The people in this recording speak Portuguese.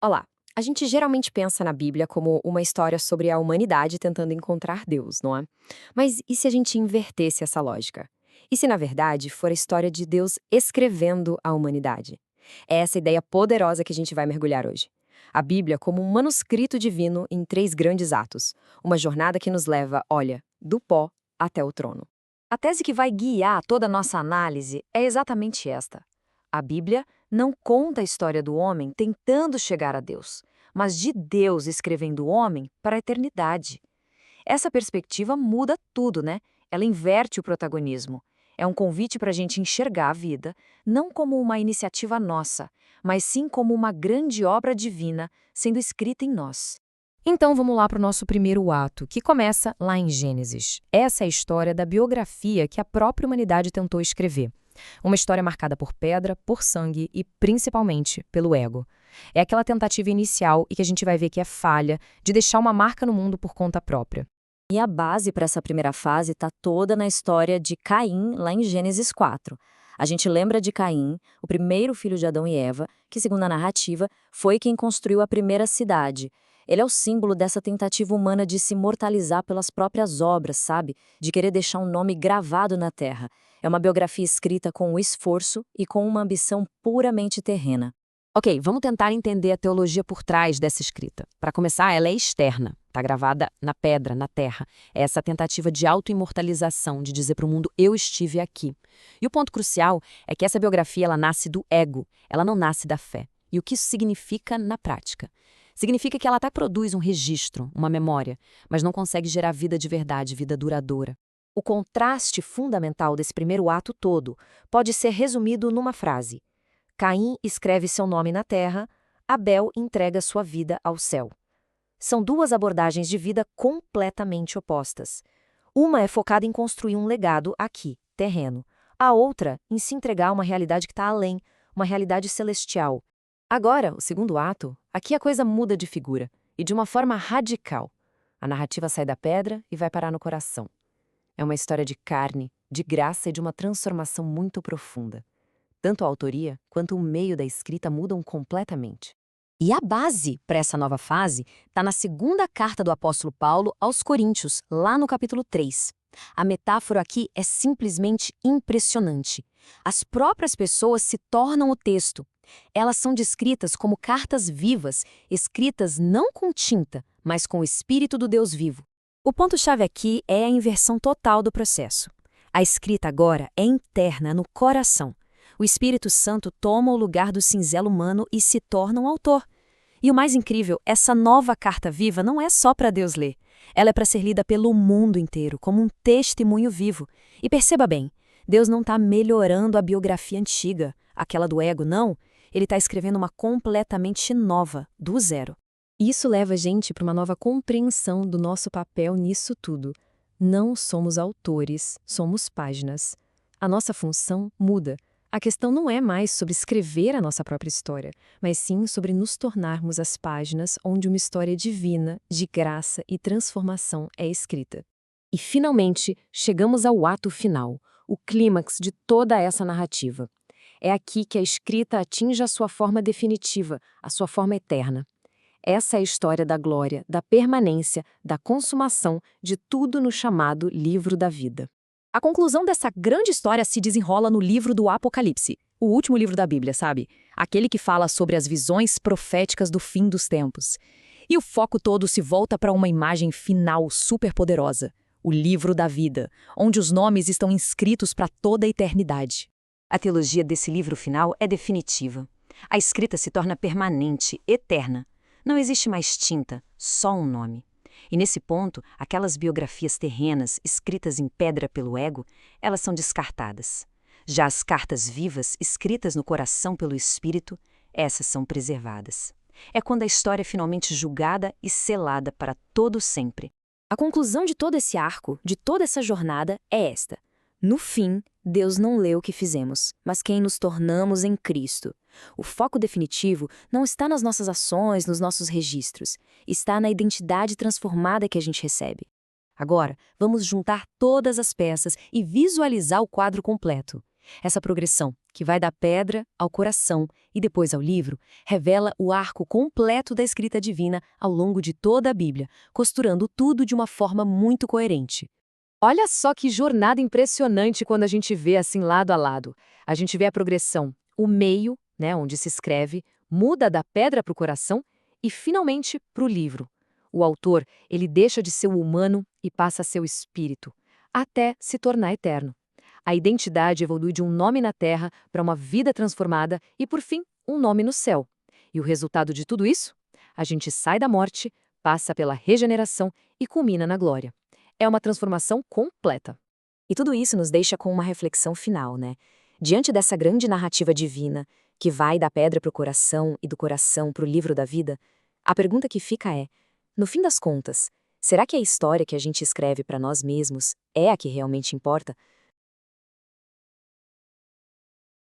Olá! A gente geralmente pensa na Bíblia como uma história sobre a humanidade tentando encontrar Deus, não é? Mas e se a gente invertesse essa lógica? E se, na verdade, for a história de Deus escrevendo a humanidade? É essa ideia poderosa que a gente vai mergulhar hoje. A Bíblia como um manuscrito divino em três grandes atos. Uma jornada que nos leva, olha, do pó até o trono. A tese que vai guiar toda a nossa análise é exatamente esta. A Bíblia não conta a história do homem tentando chegar a Deus, mas de Deus escrevendo o homem para a eternidade. Essa perspectiva muda tudo, né? Ela inverte o protagonismo. É um convite para a gente enxergar a vida não como uma iniciativa nossa, mas sim como uma grande obra divina sendo escrita em nós. Então vamos lá para o nosso primeiro ato, que começa lá em Gênesis. Essa é a história da biografia que a própria humanidade tentou escrever. Uma história marcada por pedra, por sangue e, principalmente, pelo ego. É aquela tentativa inicial e que a gente vai ver que é falha de deixar uma marca no mundo por conta própria. E a base para essa primeira fase está toda na história de Caim, lá em Gênesis 4. A gente lembra de Caim, o primeiro filho de Adão e Eva, que, segundo a narrativa, foi quem construiu a primeira cidade. Ele é o símbolo dessa tentativa humana de se imortalizar pelas próprias obras, sabe? De querer deixar um nome gravado na terra. É uma biografia escrita com o esforço e com uma ambição puramente terrena. Ok, vamos tentar entender a teologia por trás dessa escrita. Para começar, ela é externa, está gravada na pedra, na terra. É essa tentativa de auto-imortalização, de dizer para o mundo, eu estive aqui. E o ponto crucial é que essa biografia ela nasce do ego, ela não nasce da fé. E o que isso significa na prática? Significa que ela até produz um registro, uma memória, mas não consegue gerar vida de verdade, vida duradoura. O contraste fundamental desse primeiro ato todo pode ser resumido numa frase. Caim escreve seu nome na terra, Abel entrega sua vida ao céu. São duas abordagens de vida completamente opostas. Uma é focada em construir um legado aqui, terreno. A outra, em se entregar a uma realidade que está além, uma realidade celestial. Agora, o segundo ato, aqui a coisa muda de figura, e de uma forma radical. A narrativa sai da pedra e vai parar no coração. É uma história de carne, de graça e de uma transformação muito profunda. Tanto a autoria quanto o meio da escrita mudam completamente. E a base para essa nova fase está na segunda carta do apóstolo Paulo aos Coríntios, lá no capítulo 3. A metáfora aqui é simplesmente impressionante. As próprias pessoas se tornam o texto. Elas são descritas como cartas vivas, escritas não com tinta, mas com o Espírito do Deus vivo. O ponto-chave aqui é a inversão total do processo. A escrita agora é interna, no coração. O Espírito Santo toma o lugar do cinzelo humano e se torna um autor. E o mais incrível, essa nova carta viva não é só para Deus ler. Ela é para ser lida pelo mundo inteiro, como um testemunho vivo. E perceba bem, Deus não está melhorando a biografia antiga, aquela do ego, não. Ele está escrevendo uma completamente nova, do zero. Isso leva a gente para uma nova compreensão do nosso papel nisso tudo. Não somos autores, somos páginas. A nossa função muda. A questão não é mais sobre escrever a nossa própria história, mas sim sobre nos tornarmos as páginas onde uma história divina, de graça e transformação é escrita. E, finalmente, chegamos ao ato final, o clímax de toda essa narrativa. É aqui que a escrita atinge a sua forma definitiva, a sua forma eterna. Essa é a história da glória, da permanência, da consumação de tudo no chamado Livro da Vida. A conclusão dessa grande história se desenrola no livro do Apocalipse, o último livro da Bíblia, sabe? Aquele que fala sobre as visões proféticas do fim dos tempos. E o foco todo se volta para uma imagem final superpoderosa, o livro da vida, onde os nomes estão inscritos para toda a eternidade. A teologia desse livro final é definitiva. A escrita se torna permanente, eterna. Não existe mais tinta, só um nome. E nesse ponto, aquelas biografias terrenas escritas em pedra pelo ego, elas são descartadas. Já as cartas vivas, escritas no coração pelo Espírito, essas são preservadas. É quando a história é finalmente julgada e selada para todo sempre. A conclusão de todo esse arco, de toda essa jornada, é esta. No fim, Deus não lê o que fizemos, mas quem nos tornamos em Cristo. O foco definitivo não está nas nossas ações, nos nossos registros. Está na identidade transformada que a gente recebe. Agora, vamos juntar todas as peças e visualizar o quadro completo. Essa progressão, que vai da pedra ao coração e depois ao livro, revela o arco completo da escrita divina ao longo de toda a Bíblia, costurando tudo de uma forma muito coerente. Olha só que jornada impressionante quando a gente vê assim lado a lado. A gente vê a progressão, o meio, né, onde se escreve, muda da pedra para o coração e finalmente para o livro. O autor, ele deixa de ser o humano e passa a ser o espírito, até se tornar eterno. A identidade evolui de um nome na terra para uma vida transformada e, por fim, um nome no céu. E o resultado de tudo isso? A gente sai da morte, passa pela regeneração e culmina na glória. É uma transformação completa. E tudo isso nos deixa com uma reflexão final, né? Diante dessa grande narrativa divina, que vai da pedra para o coração e do coração para o livro da vida, a pergunta que fica é, no fim das contas, será que a história que a gente escreve para nós mesmos é a que realmente importa?